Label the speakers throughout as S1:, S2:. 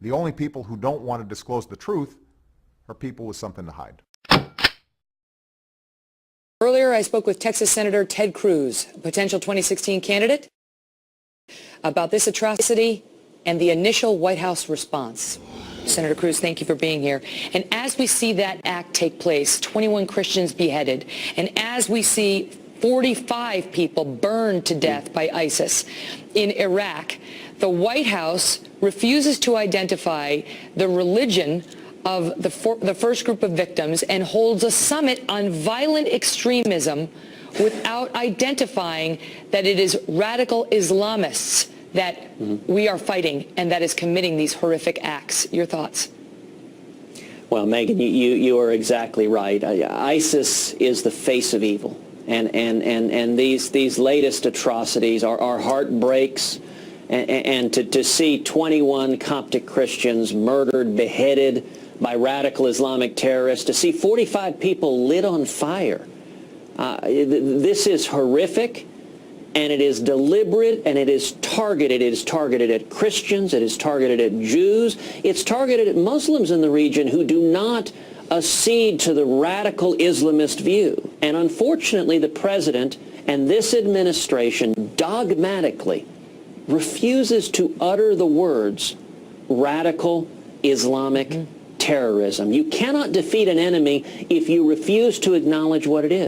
S1: The only people who don't want to disclose the truth are people with something to hide.
S2: Earlier, I spoke with Texas Senator Ted Cruz, a potential 2016 candidate, about this atrocity and the initial White House response. Senator Cruz, thank you for being here. And as we see that act take place, 21 Christians beheaded, and as we see 45 people burned to death by ISIS in Iraq, the White House refuses to identify the religion of the first group of victims and holds a summit on violent extremism without identifying that it is radical Islamists that we are fighting and that is committing these horrific acts. Your thoughts?
S3: Well, Megyn, you are exactly right. ISIS is the face of evil. And these latest atrocities, our heart breaks. And to see 21 Coptic Christians murdered, beheaded by radical Islamic terrorists, to see 45 people lit on fire, this is horrific, and it is deliberate, and it is targeted. It is targeted at Christians. It is targeted at Jews. It's targeted at Muslims in the region who do not accede to the radical Islamist view. And unfortunately, the president and this administration dogmatically refuses to utter the words radical Islamic terrorism. You cannot defeat an enemy if you refuse to acknowledge what it is.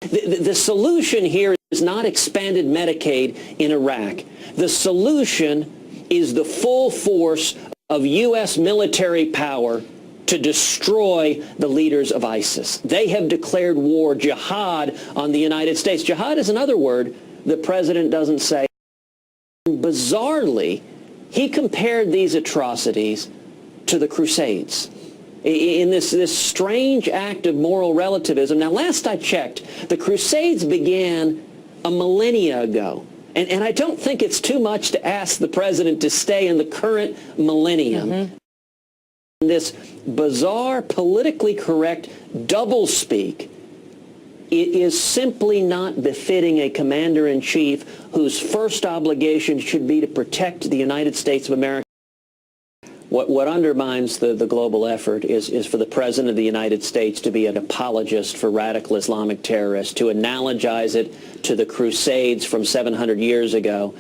S3: The solution here is not expanded Medicaid in Iraq. The solution is the full force of U.S. military power to destroy the leaders of ISIS. They have declared war, jihad, on the United States. Jihad is another word the president doesn't say. Bizarrely, he compared these atrocities to the Crusades in this strange act of moral relativism. Now, last I checked, the Crusades began a millennia ago. And I don't think it's too much to ask the president to stay in the current millennium. This bizarre, politically correct doublespeak, it is simply not befitting a commander-in-chief whose first obligation should be to protect the United States of America. What undermines the global effort is for the President of the United States to be an apologist for radical Islamic terrorists, to analogize it to the Crusades from 700 years ago.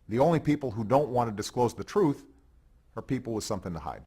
S1: The only people who don't want to disclose the truth are people with something to hide.